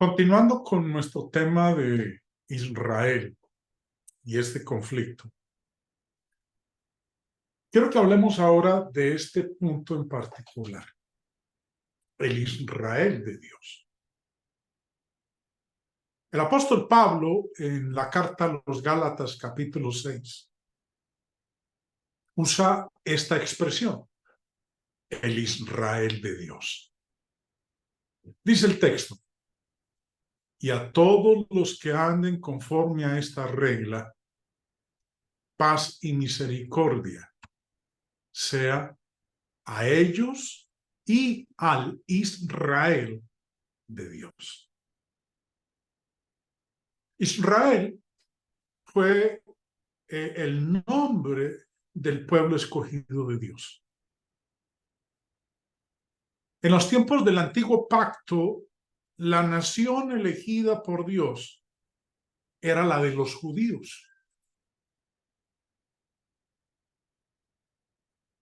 Continuando con nuestro tema de Israel y este conflicto, quiero que hablemos ahora de este punto en particular, el Israel de Dios. El apóstol Pablo, en la carta a los Gálatas, capítulo 6, usa esta expresión, el Israel de Dios. Dice el texto: y a todos los que anden conforme a esta regla, paz y misericordia sea a ellos y al Israel de Dios. Israel fue el nombre del pueblo escogido de Dios. En los tiempos del antiguo pacto, la nación elegida por Dios era la de los judíos.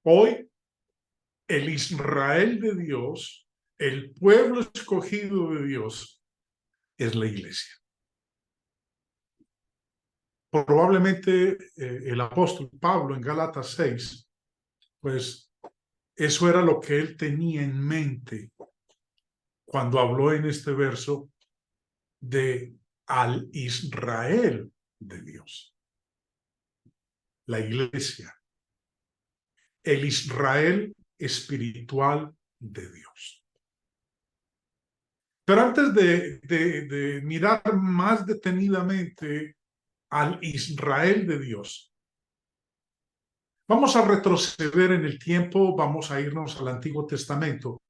Hoy, el Israel de Dios, el pueblo escogido de Dios, es la iglesia. Probablemente el apóstol Pablo en Gálatas 6, pues eso era lo que él tenía en mente cuando habló en este verso de al Israel de Dios. La iglesia, el Israel espiritual de Dios. Pero antes de mirar más detenidamente al Israel de Dios, vamos a retroceder en el tiempo, vamos a irnos al Antiguo Testamento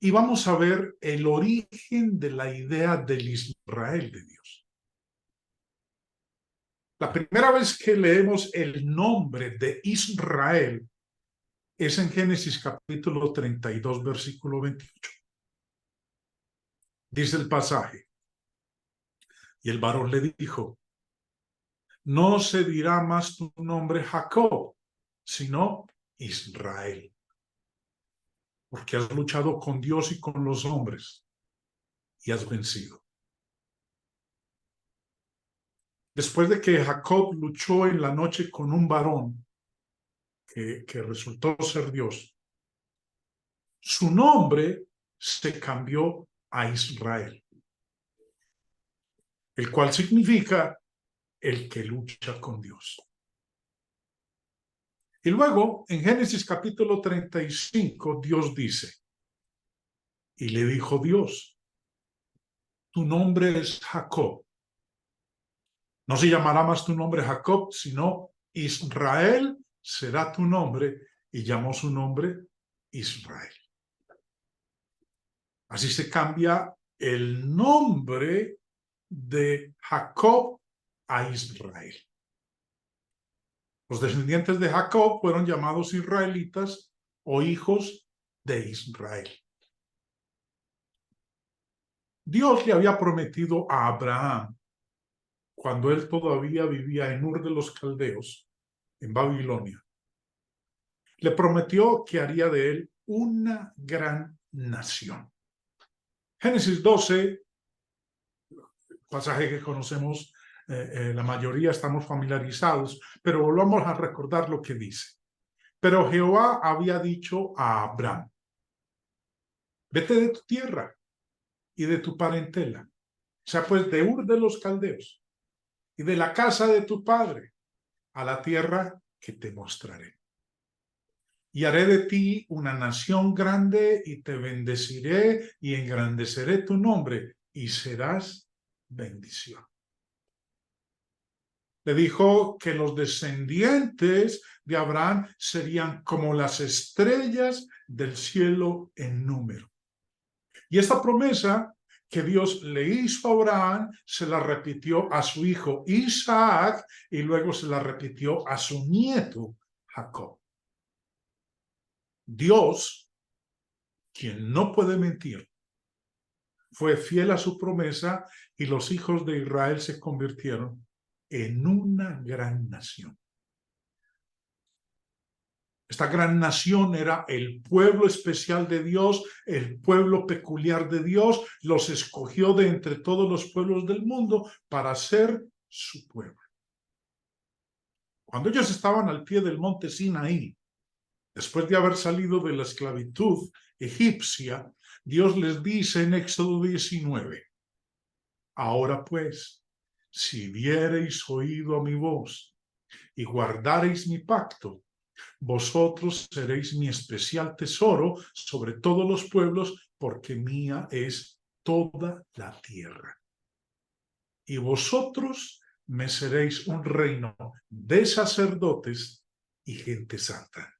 y vamos a ver el origen de la idea del Israel de Dios. La primera vez que leemos el nombre de Israel es en Génesis capítulo 32, versículo 28. Dice el pasaje: y el varón le dijo, no se dirá más tu nombre Jacob, sino Israel, porque has luchado con Dios y con los hombres y has vencido. Después de que Jacob luchó en la noche con un varón que resultó ser Dios, su nombre se cambió a Israel, el cual significa el que lucha con Dios. Y luego, en Génesis capítulo 35, Dios dice, y le dijo Dios, tu nombre es Jacob. No se llamará más tu nombre Jacob, sino Israel será tu nombre, y llamó su nombre Israel. Así se cambia el nombre de Jacob a Israel. Los descendientes de Jacob fueron llamados israelitas o hijos de Israel. Dios le había prometido a Abraham, cuando él todavía vivía en Ur de los Caldeos, en Babilonia, le prometió que haría de él una gran nación. Génesis 12, pasaje que conocemos, la mayoría estamos familiarizados, pero volvamos a recordar lo que dice. Pero Jehová había dicho a Abraham, vete de tu tierra y de tu parentela, o sea, pues de Ur de los Caldeos, y de la casa de tu padre, a la tierra que te mostraré. Y haré de ti una nación grande y te bendeciré y engrandeceré tu nombre y serás bendición. Le dijo que los descendientes de Abraham serían como las estrellas del cielo en número. Y esta promesa que Dios le hizo a Abraham se la repitió a su hijo Isaac y luego se la repitió a su nieto Jacob. Dios, quien no puede mentir, fue fiel a su promesa y los hijos de Israel se convirtieron en una gran nación. Esta gran nación era el pueblo especial de Dios, el pueblo peculiar de Dios. Los escogió de entre todos los pueblos del mundo para ser su pueblo. Cuando ellos estaban al pie del monte Sinaí, después de haber salido de la esclavitud egipcia, Dios les dice en Éxodo 19, ahora pues, si diereis oído a mi voz y guardareis mi pacto, vosotros seréis mi especial tesoro sobre todos los pueblos, porque mía es toda la tierra. Y vosotros me seréis un reino de sacerdotes y gente santa.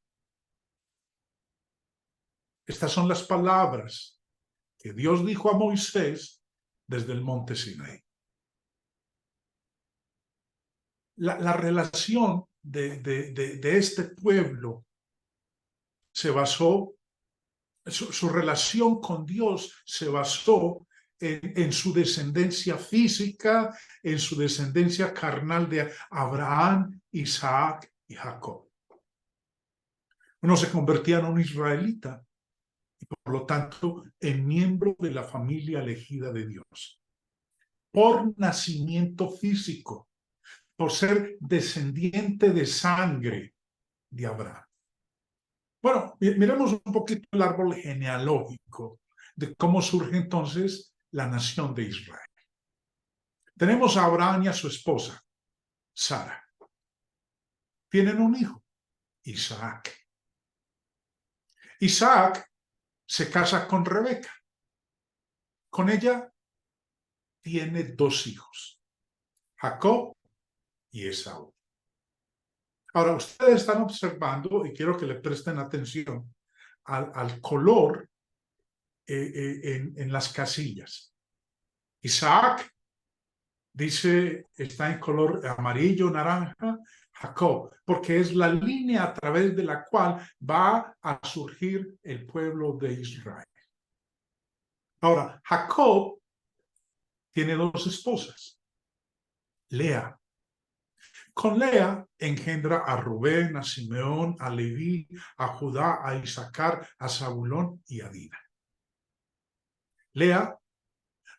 Estas son las palabras que Dios dijo a Moisés desde el monte Sinaí. La relación de este pueblo se basó, su relación con Dios se basó en su descendencia física, en su descendencia carnal de Abraham, Isaac y Jacob. Uno se convertía en un israelita y por lo tanto en miembro de la familia elegida de Dios. Por nacimiento físico, por ser descendiente de sangre de Abraham. Bueno, miremos un poquito el árbol genealógico de cómo surge entonces la nación de Israel. Tenemos a Abraham y a su esposa, Sara. Tienen un hijo, Isaac. Isaac se casa con Rebeca. Con ella tiene dos hijos, Jacob y Esaú. Ahora, ustedes están observando, y quiero que le presten atención, al color en las casillas. Isaac dice, está en color amarillo, naranja, Jacob, porque es la línea a través de la cual va a surgir el pueblo de Israel. Ahora, Jacob tiene dos esposas, Lea. Con Lea engendra a Rubén, a Simeón, a Leví, a Judá, a Isaacar, a Zabulón y a Dina. Lea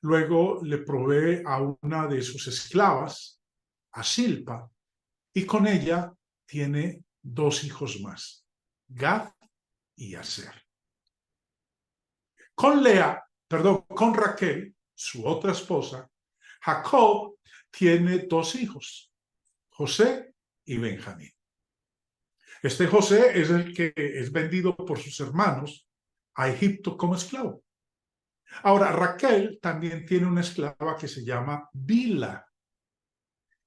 luego le provee a una de sus esclavas, a Silpa, y con ella tiene dos hijos más, Gad y Aser. Con Raquel, su otra esposa, Jacob tiene dos hijos, José y Benjamín. Este José es el que es vendido por sus hermanos a Egipto como esclavo. Ahora, Raquel también tiene una esclava que se llama Bila.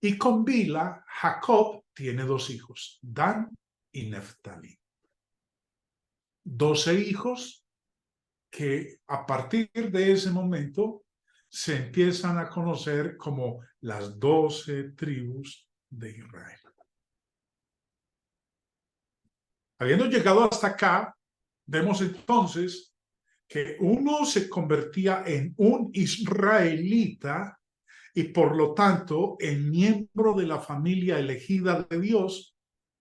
Y con Bila, Jacob tiene dos hijos, Dan y Neftalí. 12 hijos que a partir de ese momento se empiezan a conocer como las 12 tribus de Israel. Habiendo llegado hasta acá, vemos entonces que uno se convertía en un israelita y por lo tanto en miembro de la familia elegida de Dios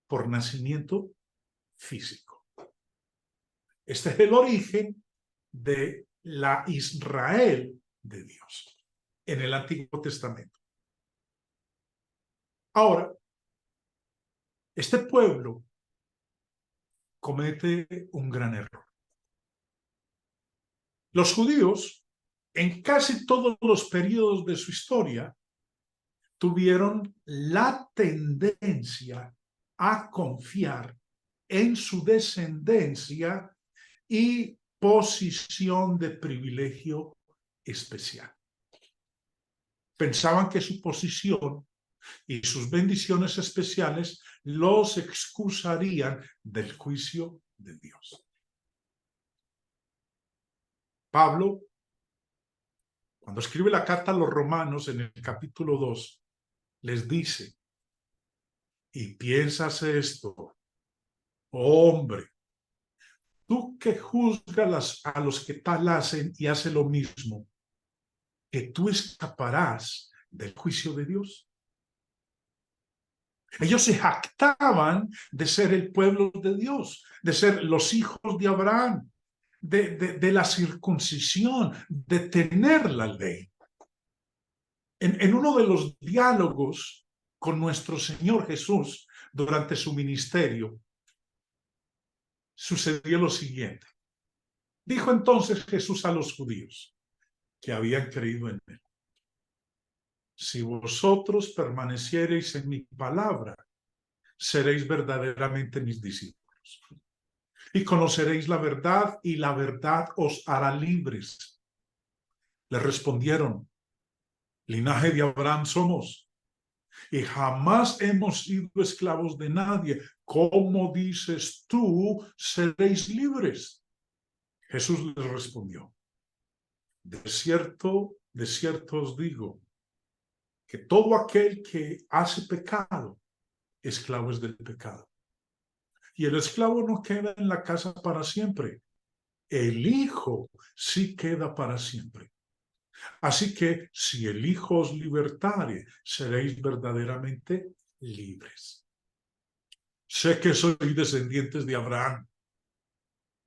por nacimiento físico. Este es el origen de la Israel de Dios en el Antiguo Testamento. Ahora, este pueblo comete un gran error. Los judíos, en casi todos los periodos de su historia, tuvieron la tendencia a confiar en su descendencia y posición de privilegio especial. Pensaban que su posición y sus bendiciones especiales los excusarían del juicio de Dios. Pablo, cuando escribe la carta a los romanos en el capítulo 2, les dice, y piensas esto, hombre, tú que juzgas a los que tal hacen y hace lo mismo, que tú escaparás del juicio de Dios. Ellos se jactaban de ser el pueblo de Dios, de ser los hijos de Abraham, de la circuncisión, de tener la ley. En uno de los diálogos con nuestro Señor Jesús durante su ministerio, sucedió lo siguiente. Dijo entonces Jesús a los judíos que habían creído en él: si vosotros permaneciereis en mi palabra, seréis verdaderamente mis discípulos. Y conoceréis la verdad, y la verdad os hará libres. Le respondieron: linaje de Abraham somos, y jamás hemos sido esclavos de nadie. ¿Cómo dices tú, seréis libres? Jesús les respondió: de cierto os digo, que todo aquel que hace pecado, esclavo es del pecado. Y el esclavo no queda en la casa para siempre. El Hijo sí queda para siempre. Así que si el Hijo os libertare, seréis verdaderamente libres. Sé que sois descendientes de Abraham,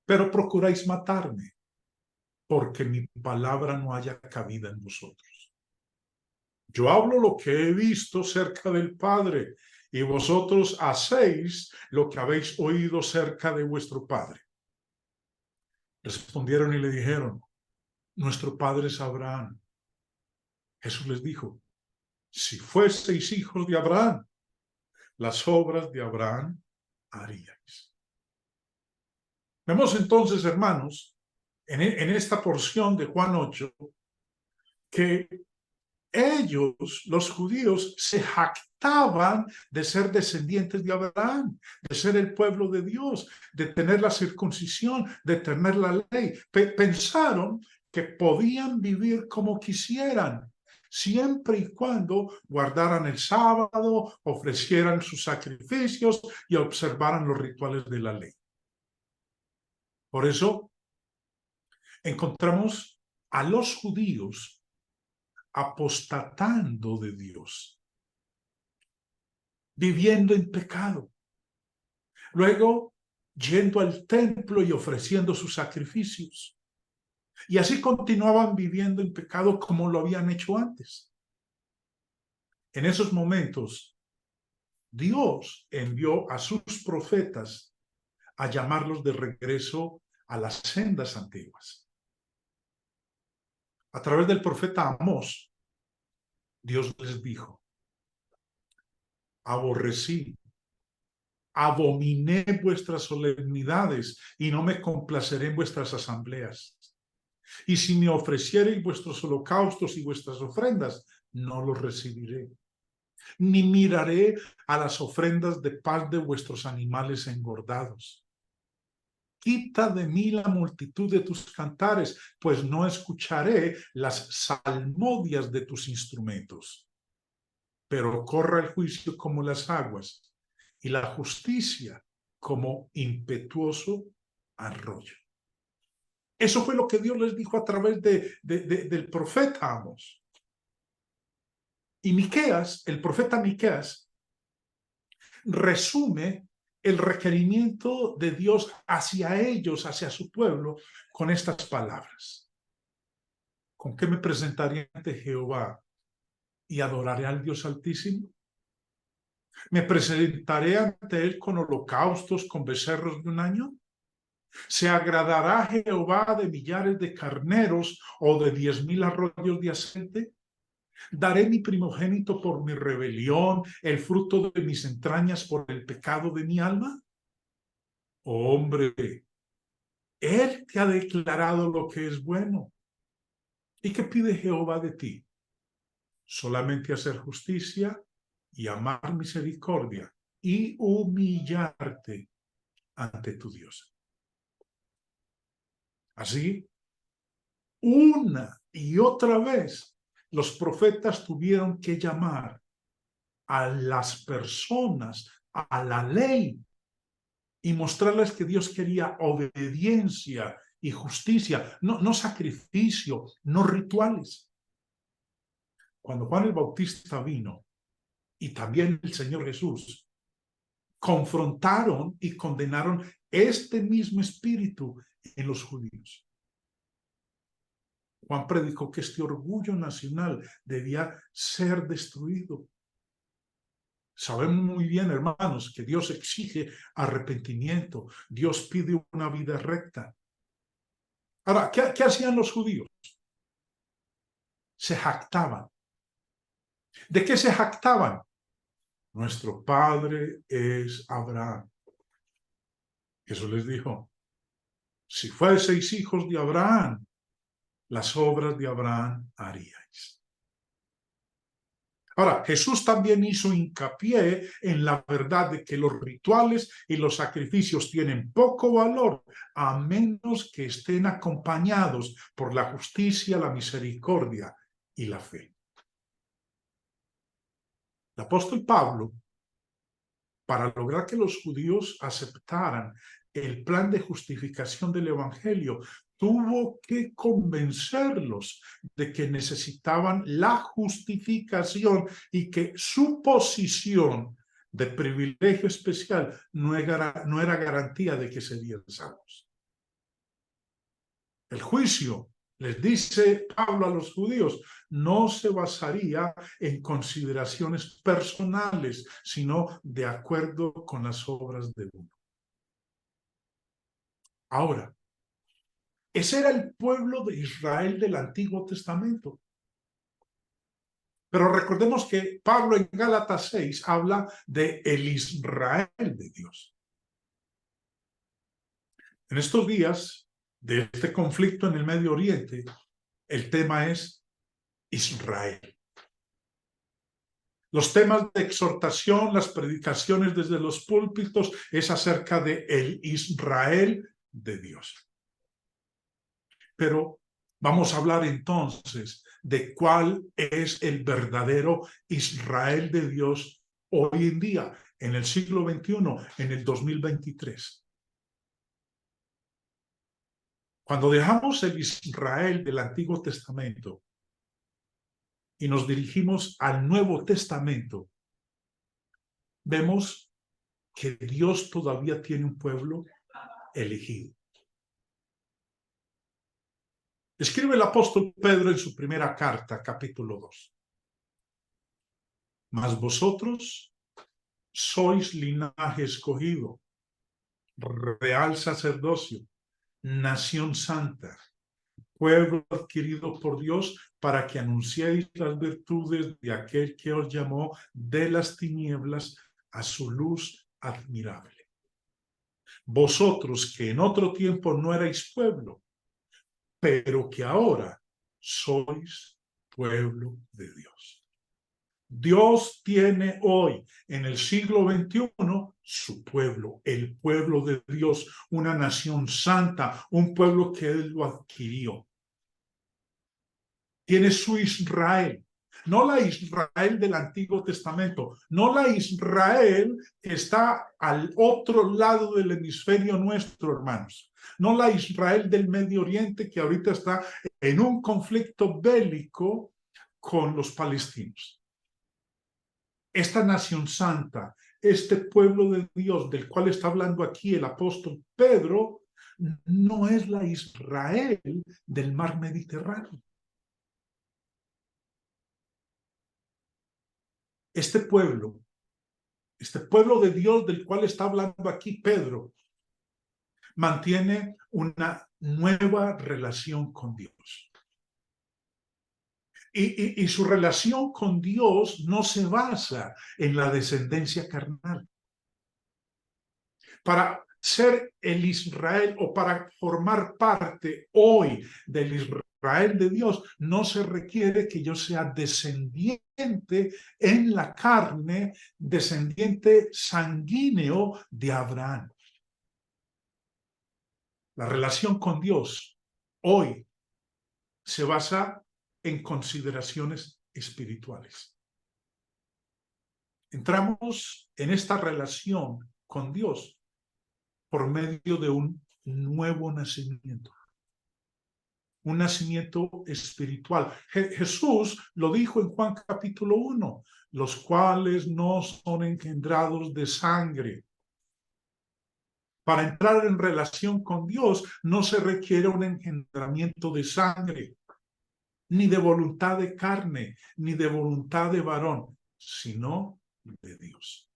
pero procuráis matarme, porque mi palabra no haya cabida en vosotros. Yo hablo lo que he visto cerca del Padre, y vosotros hacéis lo que habéis oído cerca de vuestro padre. Respondieron y le dijeron: nuestro padre es Abraham. Jesús les dijo: si fueseis hijos de Abraham, las obras de Abraham haríais. Vemos entonces, hermanos, en esta porción de Juan 8, que ellos, los judíos, se jactaban de ser descendientes de Abraham, de ser el pueblo de Dios, de tener la circuncisión, de tener la ley. Pensaron que podían vivir como quisieran, siempre y cuando guardaran el sábado, ofrecieran sus sacrificios y observaran los rituales de la ley. Por eso encontramos a los judíos apostatando de Dios, viviendo en pecado, luego yendo al templo y ofreciendo sus sacrificios. Y así continuaban viviendo en pecado como lo habían hecho antes. En esos momentos, Dios envió a sus profetas a llamarlos de regreso a las sendas antiguas. A través del profeta Amós, Dios les dijo: aborrecí, abominé vuestras solemnidades y no me complaceré en vuestras asambleas. Y si me ofreciereis vuestros holocaustos y vuestras ofrendas, no los recibiré. Ni miraré a las ofrendas de paz de vuestros animales engordados. Quita de mí la multitud de tus cantares, pues no escucharé las salmodias de tus instrumentos. Pero corra el juicio como las aguas, y la justicia como impetuoso arroyo. Eso fue lo que Dios les dijo a través del profeta Amós. Y Miqueas, el profeta Miqueas, resume el requerimiento de Dios hacia ellos, hacia su pueblo, con estas palabras: ¿con qué me presentaré ante Jehová y adoraré al Dios Altísimo? ¿Me presentaré ante él con holocaustos, con becerros de un año? ¿Se agradará Jehová de millares de carneros o de 10,000 arroyos de aceite? ¿Daré mi primogénito por mi rebelión, el fruto de mis entrañas por el pecado de mi alma? Oh, hombre, él te ha declarado lo que es bueno. ¿Y qué pide Jehová de ti? Solamente hacer justicia y amar misericordia y humillarte ante tu Dios. Así, una y otra vez, los profetas tuvieron que llamar a las personas a la ley y mostrarles que Dios quería obediencia y justicia, no sacrificio, no rituales. Cuando Juan el Bautista vino, y también el Señor Jesús confrontaron y condenaron este mismo espíritu en los judíos. Juan predicó que este orgullo nacional debía ser destruido. Sabemos muy bien, hermanos, que Dios exige arrepentimiento. Dios pide una vida recta. Ahora, ¿qué hacían los judíos? Se jactaban. ¿De qué se jactaban? Nuestro padre es Abraham. Jesús les dijo, si fueseis hijos de Abraham, las obras de Abraham haríais. Ahora, Jesús también hizo hincapié en la verdad de que los rituales y los sacrificios tienen poco valor a menos que estén acompañados por la justicia, la misericordia y la fe. El apóstol Pablo, para lograr que los judíos aceptaran el plan de justificación del Evangelio, tuvo que convencerlos de que necesitaban la justificación y que su posición de privilegio especial no era garantía de que serían salvos. El juicio, les dice Pablo a los judíos, no se basaría en consideraciones personales, sino de acuerdo con las obras de uno. Ahora, ese era el pueblo de Israel del Antiguo Testamento. Pero recordemos que Pablo en Gálatas 6 habla de el Israel de Dios. En estos días de este conflicto en el Medio Oriente, el tema es Israel. Los temas de exhortación, las predicaciones desde los púlpitos, es acerca de el Israel de Dios. Pero vamos a hablar entonces de cuál es el verdadero Israel de Dios hoy en día, en el siglo XXI, en el 2023. Cuando dejamos el Israel del Antiguo Testamento y nos dirigimos al Nuevo Testamento, vemos que Dios todavía tiene un pueblo elegido. Escribe el apóstol Pedro en su primera carta, capítulo 2. Mas vosotros sois linaje escogido, real sacerdocio, nación santa, pueblo adquirido por Dios para que anunciéis las virtudes de aquel que os llamó de las tinieblas a su luz admirable. Vosotros que en otro tiempo no erais pueblo, pero que ahora sois pueblo de Dios. Dios tiene hoy, en el siglo XXI, su pueblo, el pueblo de Dios, una nación santa, un pueblo que Él lo adquirió. Tiene su Israel, no la Israel del Antiguo Testamento, no la Israel que está al otro lado del hemisferio nuestro, hermanos. No la Israel del Medio Oriente que ahorita está en un conflicto bélico con los palestinos. Esta nación santa, este pueblo de Dios del cual está hablando aquí el apóstol Pedro, no es la Israel del mar Mediterráneo. Este pueblo de Dios del cual está hablando aquí Pedro, mantiene una nueva relación con Dios. Y su relación con Dios no se basa en la descendencia carnal. Para ser el Israel o para formar parte hoy del Israel de Dios, no se requiere que yo sea descendiente en la carne, descendiente sanguíneo de Abraham. La relación con Dios hoy se basa en consideraciones espirituales. Entramos en esta relación con Dios por medio de un nuevo nacimiento. un nacimiento espiritual. Jesús lo dijo en Juan capítulo 1, los cuales no son engendrados de sangre. Para entrar en relación con Dios no se requiere un engendramiento de sangre, ni de voluntad de carne, ni de voluntad de varón, sino de Dios.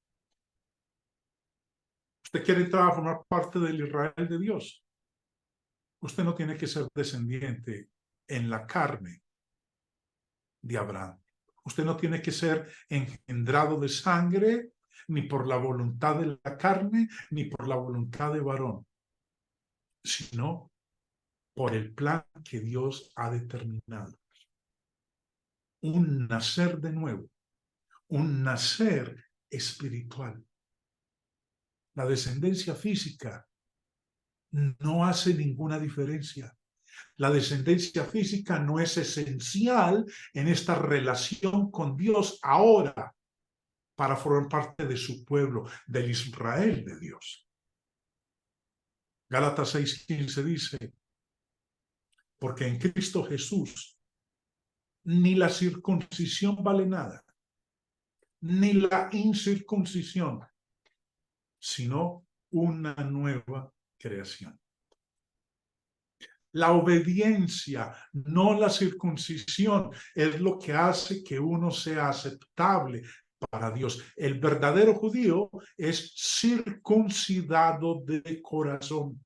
¿Usted quiere entrar a formar parte del Israel de Dios? Usted no tiene que ser descendiente en la carne de Abraham. Usted no tiene que ser engendrado de sangre, ni por la voluntad de la carne, ni por la voluntad de varón, sino por el plan que Dios ha determinado. Un nacer de nuevo, un nacer espiritual. La descendencia física no hace ninguna diferencia. La descendencia física no es esencial en esta relación con Dios ahora para formar parte de su pueblo, del Israel de Dios. Gálatas 6:15 dice, porque en Cristo Jesús ni la circuncisión vale nada, ni la incircuncisión, sino una nueva creación. La obediencia, no la circuncisión, es lo que hace que uno sea aceptable para Dios. El verdadero judío es circuncidado de corazón.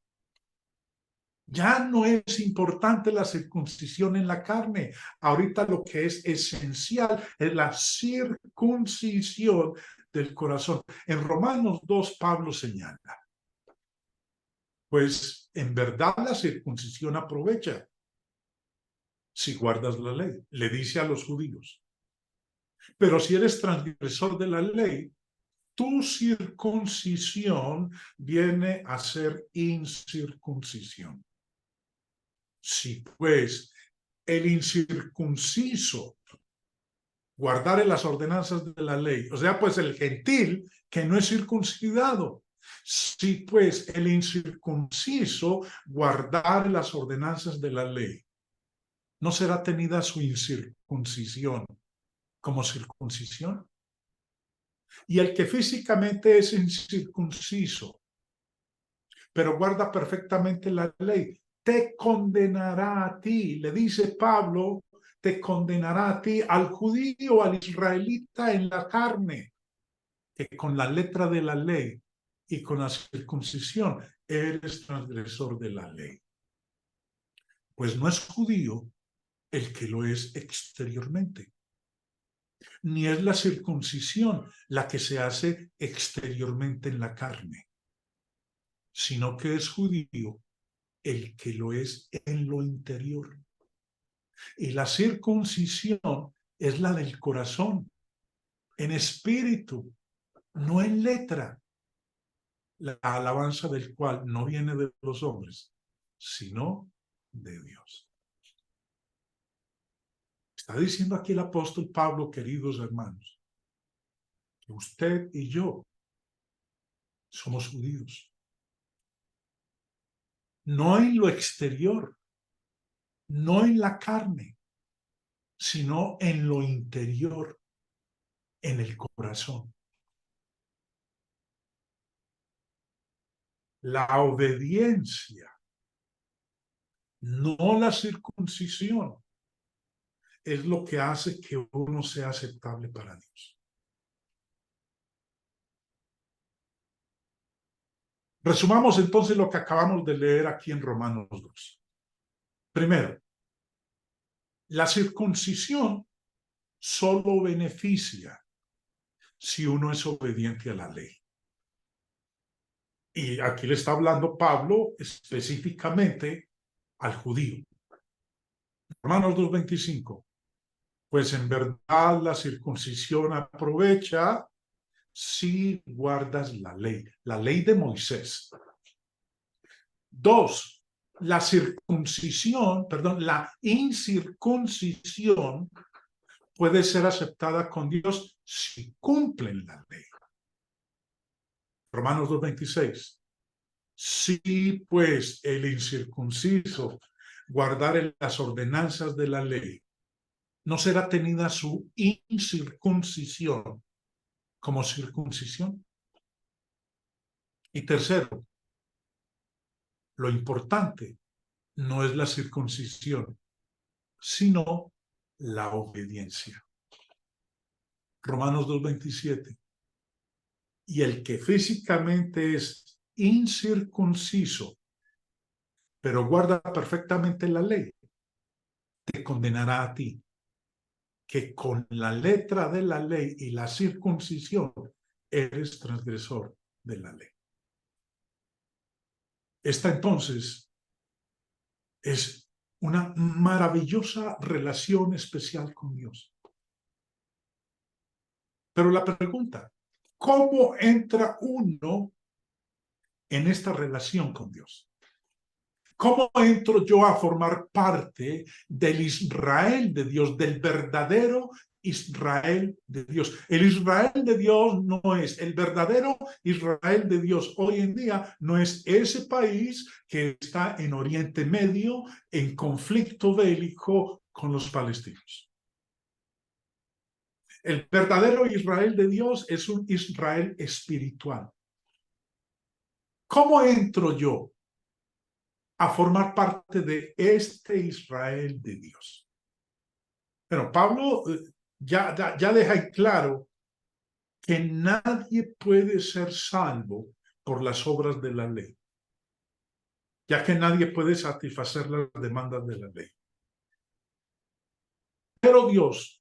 Ya no es importante la circuncisión en la carne. Ahorita lo que es esencial es la circuncisión del corazón. En Romanos 2, Pablo señala, pues en verdad la circuncisión aprovecha si guardas la ley, le dice a los judíos. Pero si eres transgresor de la ley, tu circuncisión viene a ser incircuncisión. Si pues el incircunciso guardare las ordenanzas de la ley, o sea, pues el gentil que no es circuncidado, si pues el incircunciso guardare las ordenanzas de la ley, ¿no será tenida su incircuncisión como circuncisión? Y el que físicamente es incircunciso, pero guarda perfectamente la ley, te condenará a ti, le dice Pablo, te condenará a ti, al judío, al israelita en la carne, que con la letra de la ley y con la circuncisión eres transgresor de la ley. Pues no es judío el que lo es exteriormente, ni es la circuncisión la que se hace exteriormente en la carne, sino que es judío el que lo es en lo interior. Y la circuncisión es la del corazón, en espíritu, no en letra, la alabanza del cual no viene de los hombres, sino de Dios. Está diciendo aquí el apóstol Pablo, queridos hermanos, que usted y yo somos judíos. No en lo exterior, no en la carne, sino en lo interior, en el corazón. La obediencia, no la circuncisión, es lo que hace que uno sea aceptable para Dios. Resumamos entonces lo que acabamos de leer aquí en Romanos 2. Primero, la circuncisión solo beneficia si uno es obediente a la ley. Y aquí le está hablando Pablo específicamente al judío. Romanos 2:25. Pues en verdad la circuncisión aprovecha si guardas la ley de Moisés. 2, la incircuncisión puede ser aceptada con Dios si cumplen la ley. Romanos 2:26. Si pues el incircunciso guardare las ordenanzas de la ley, no será tenida su incircuncisión como circuncisión. Y tercero, lo importante no es la circuncisión, sino la obediencia. Romanos 2:27. Y el que físicamente es incircunciso, pero guarda perfectamente la ley, te condenará a ti, que con la letra de la ley y la circuncisión eres transgresor de la ley. Esta entonces es una maravillosa relación especial con Dios. Pero la pregunta, ¿cómo entra uno en esta relación con Dios? ¿Cómo entro yo a formar parte del Israel de Dios, del verdadero Israel de Dios? El Israel de Dios no es, el verdadero Israel de Dios hoy en día no es ese país que está en Oriente Medio en conflicto bélico con los palestinos. El verdadero Israel de Dios es un Israel espiritual. ¿Cómo entro yo a formar parte de este Israel de Dios? Pero Pablo ya deja en claro que nadie puede ser salvo por las obras de la ley, ya que nadie puede satisfacer las demandas de la ley. Pero Dios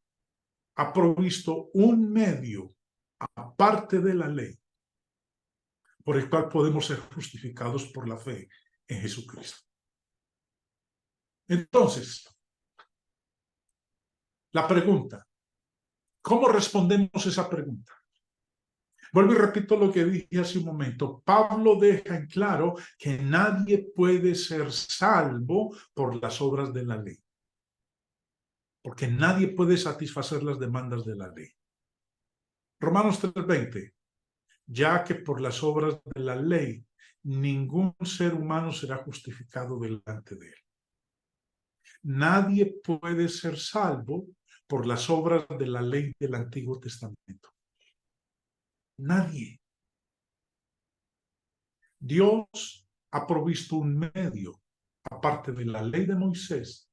ha provisto un medio aparte de la ley por el cual podemos ser justificados por la fe en Jesucristo. Entonces, la pregunta, ¿cómo respondemos esa pregunta? Vuelvo y repito lo que dije hace un momento. Pablo deja en claro que nadie puede ser salvo por las obras de la ley, porque nadie puede satisfacer las demandas de la ley. Romanos 3:20, ya que por las obras de la ley ningún ser humano será justificado delante de él. Nadie puede ser salvo por las obras de la ley del Antiguo Testamento. Nadie. Dios ha provisto un medio, aparte de la ley de Moisés,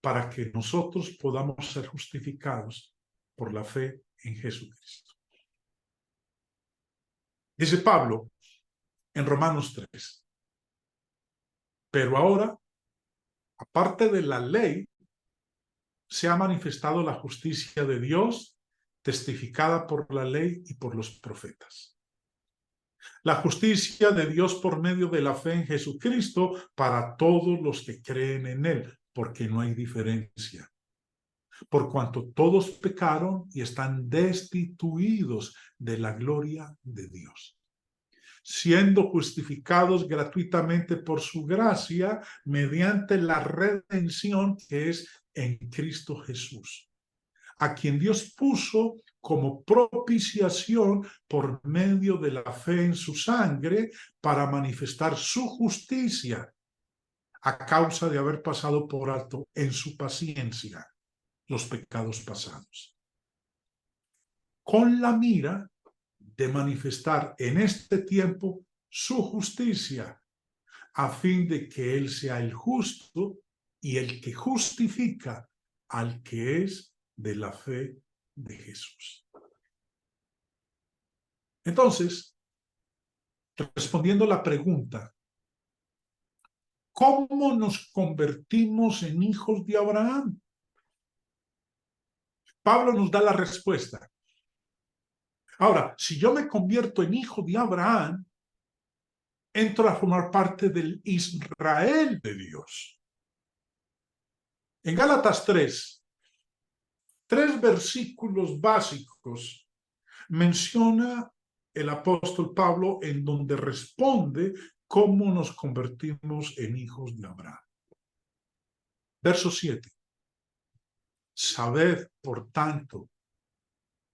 para que nosotros podamos ser justificados por la fe en Jesucristo. Dice Pablo en Romanos 3, pero ahora, aparte de la ley, se ha manifestado la justicia de Dios, testificada por la ley y por los profetas. La justicia de Dios por medio de la fe en Jesucristo para todos los que creen en Él, porque no hay diferencia. Por cuanto todos pecaron y están destituidos de la gloria de Dios, siendo justificados gratuitamente por su gracia mediante la redención que es en Cristo Jesús, a quien Dios puso como propiciación por medio de la fe en su sangre para manifestar su justicia a causa de haber pasado por alto en su paciencia los pecados pasados, con la mira de manifestar en este tiempo su justicia, a fin de que Él sea el justo y el que justifica al que es de la fe de Jesús. Entonces, respondiendo a la pregunta, ¿cómo nos convertimos en hijos de Abraham? Pablo nos da la respuesta. Ahora, si yo me convierto en hijo de Abraham, entro a formar parte del Israel de Dios. En Gálatas 3 versículos básicos menciona el apóstol Pablo en donde responde cómo nos convertimos en hijos de Abraham. Verso 7. Sabed, por tanto,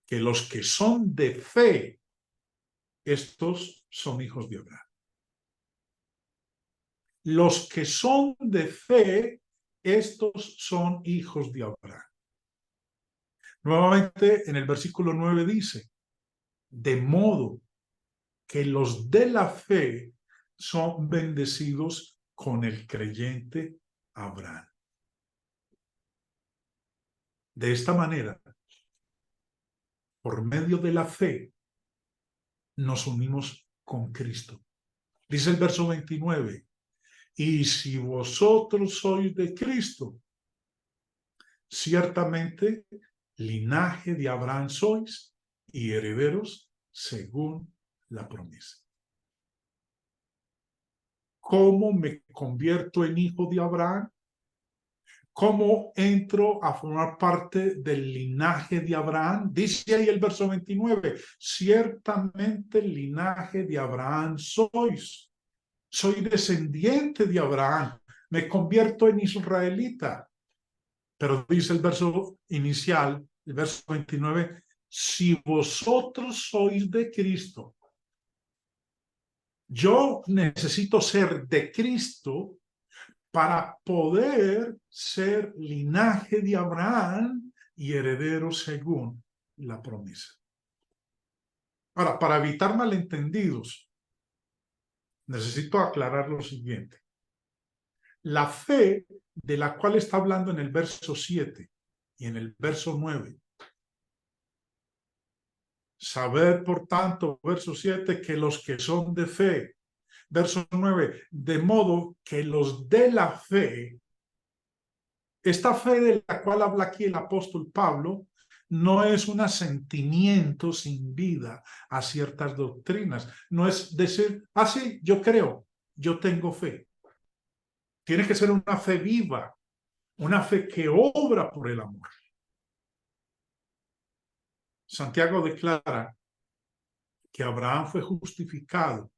que los que son de fe, estos son hijos de Abraham. los que son de fe, estos son hijos de Abraham. Nuevamente en el versículo 9 dice, de modo que los de la fe son bendecidos con el creyente Abraham. De esta manera, por medio de la fe, nos unimos con Cristo. Dice el verso 29, y si vosotros sois de Cristo, ciertamente linaje de Abraham sois y herederos según la promesa. ¿Cómo me convierto en hijo de Abraham? ¿Cómo entro a formar parte del linaje de Abraham? Dice ahí el verso 29, ciertamente el linaje de Abraham sois. Soy descendiente de Abraham, me convierto en israelita. Pero dice el verso inicial, el verso 29, si vosotros sois de Cristo, yo necesito ser de Cristo para poder ser linaje de Abraham y heredero según la promesa. Ahora, para evitar malentendidos, necesito aclarar lo siguiente. La fe de la cual está hablando en el verso 7 y en el verso 9. Saber, por tanto, verso 7, que los que son de fe, verso 9, de modo que los de la fe, esta fe de la cual habla aquí el apóstol Pablo, no es un asentimiento sin vida a ciertas doctrinas. No es decir, sí, yo creo, yo tengo fe. Tiene que ser una fe viva, una fe que obra por el amor. Santiago declara que Abraham fue justificado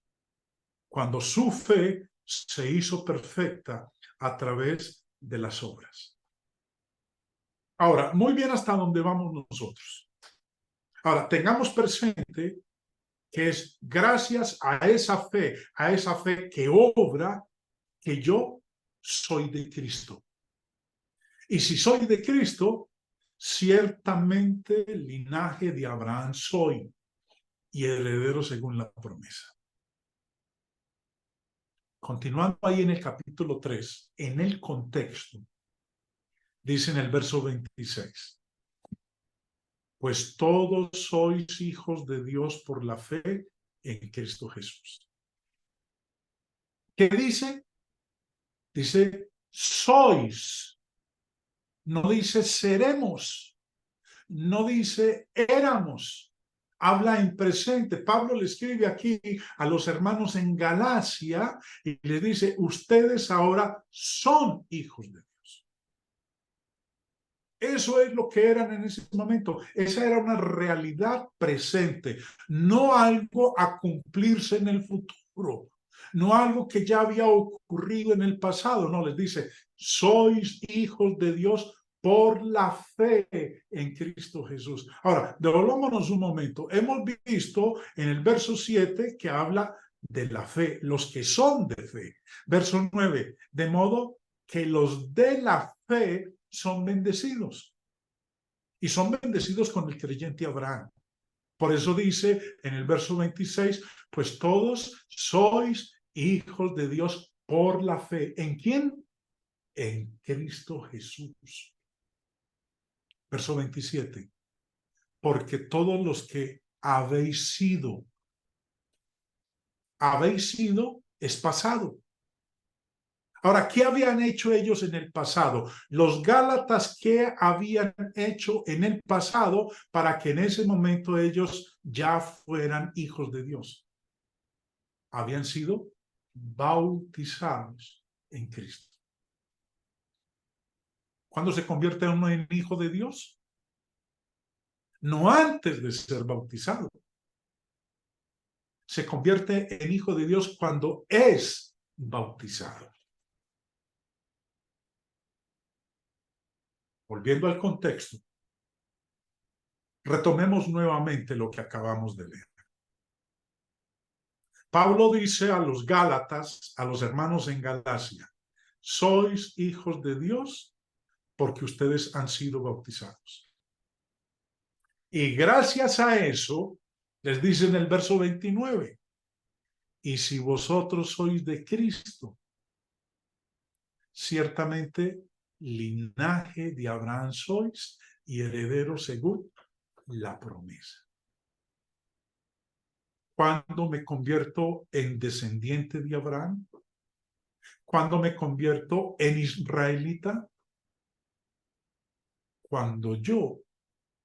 cuando su fe se hizo perfecta a través de las obras. Ahora, muy bien hasta donde vamos nosotros. Ahora, tengamos presente que es gracias a esa fe que obra, que yo soy de Cristo. Y si soy de Cristo, ciertamente el linaje de Abraham soy y heredero según la promesa. Continuando ahí en el capítulo 3, en el contexto, dice en el verso 26, pues todos sois hijos de Dios por la fe en Cristo Jesús. ¿Qué dice? Dice, sois. No dice seremos. No dice éramos. Habla en presente. Pablo le escribe aquí a los hermanos en Galacia y le dice, ustedes ahora son hijos de Dios. Eso es lo que eran en ese momento. Esa era una realidad presente, no algo a cumplirse en el futuro, no algo que ya había ocurrido en el pasado. No, les dice, sois hijos de Dios por la fe en Cristo Jesús. Ahora, devolvámonos un momento. Hemos visto en el verso 7 que habla de la fe, los que son de fe. Verso 9, de modo que los de la fe son bendecidos. Y son bendecidos con el creyente Abraham. Por eso dice en el verso 26, pues todos sois hijos de Dios por la fe. ¿En quién? En Cristo Jesús. Verso 27. Porque todos los que habéis sido es pasado. Ahora, ¿qué habían hecho ellos en el pasado? Los Gálatas, ¿qué habían hecho en el pasado para que en ese momento ellos ya fueran hijos de Dios? Habían sido bautizados en Cristo. ¿Cuándo se convierte uno en hijo de Dios? No antes de ser bautizado. Se convierte en hijo de Dios cuando es bautizado. Volviendo al contexto, retomemos nuevamente lo que acabamos de leer. Pablo dice a los Gálatas, a los hermanos en Galacia, sois hijos de Dios porque ustedes han sido bautizados. Y gracias a eso, les dice en el verso 29, y si vosotros sois de Cristo, ciertamente linaje de Abraham sois y herederos según la promesa. ¿Cuándo me convierto en descendiente de Abraham? ¿Cuándo me convierto en israelita? Cuando yo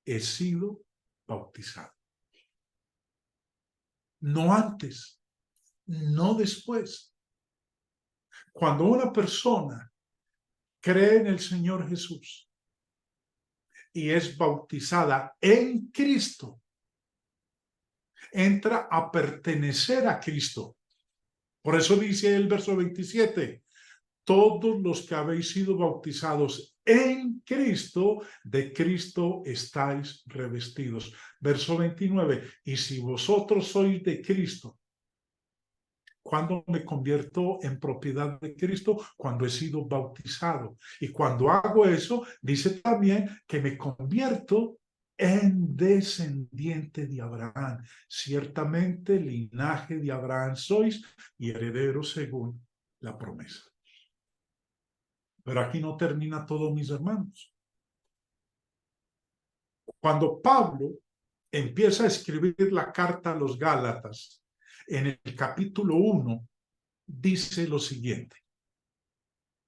he sido bautizado. No antes, no después. Cuando una persona cree en el Señor Jesús y es bautizada en Cristo, entra a pertenecer a Cristo. Por eso dice el verso 27, todos los que habéis sido bautizados en Cristo, de Cristo estáis revestidos. Verso 29, y si vosotros sois de Cristo, ¿cuándo me convierto en propiedad de Cristo? Cuando he sido bautizado. Y cuando hago eso, dice también que me convierto en descendiente de Abraham. Ciertamente, linaje de Abraham sois y herederos según la promesa. Pero aquí no termina todo, mis hermanos. Cuando Pablo empieza a escribir la carta a los Gálatas, en el capítulo 1, dice lo siguiente: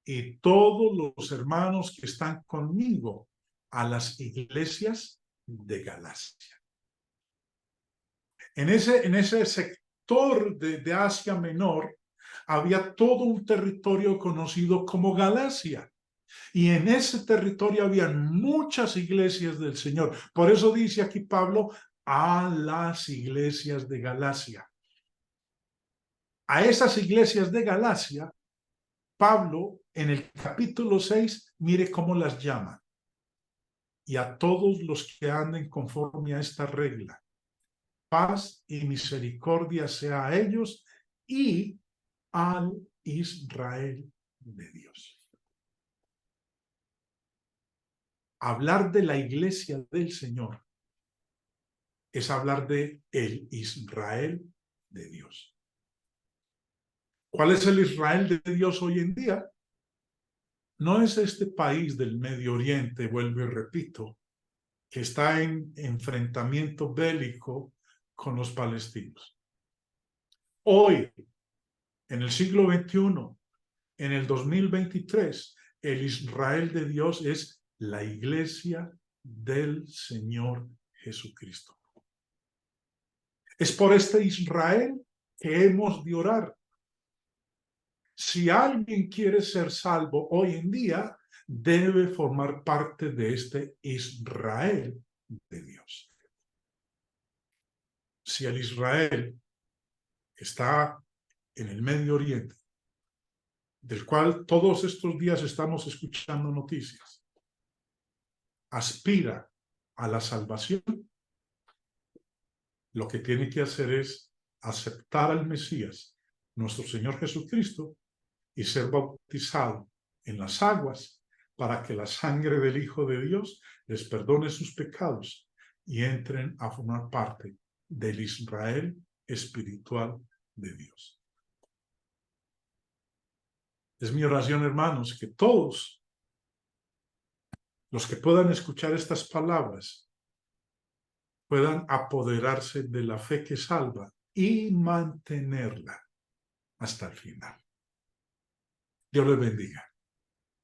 y todos los hermanos que están conmigo a las iglesias de Galacia. En ese sector de Asia Menor había todo un territorio conocido como Galacia. Y en ese territorio había muchas iglesias del Señor. Por eso dice aquí Pablo, a las iglesias de Galacia. A esas iglesias de Galacia, Pablo en el capítulo 6, mire cómo las llama. Y a todos los que anden conforme a esta regla, paz y misericordia sea a ellos y al Israel de Dios. Hablar de la iglesia del Señor es hablar de el Israel de Dios. ¿Cuál es el Israel de Dios hoy en día? No es este país del Medio Oriente, vuelvo y repito, que está en enfrentamiento bélico con los palestinos. Hoy, en el siglo XXI, en el 2023, el Israel de Dios es la iglesia del Señor Jesucristo. Es por este Israel que hemos de orar. Si alguien quiere ser salvo hoy en día, debe formar parte de este Israel de Dios. Si el Israel está en el Medio Oriente, del cual todos estos días estamos escuchando noticias, aspira a la salvación, lo que tiene que hacer es aceptar al Mesías, nuestro Señor Jesucristo, y ser bautizado en las aguas para que la sangre del Hijo de Dios les perdone sus pecados y entren a formar parte del Israel espiritual de Dios. Es mi oración, hermanos, que todos los que puedan escuchar estas palabras puedan apoderarse de la fe que salva y mantenerla hasta el final. Dios les bendiga.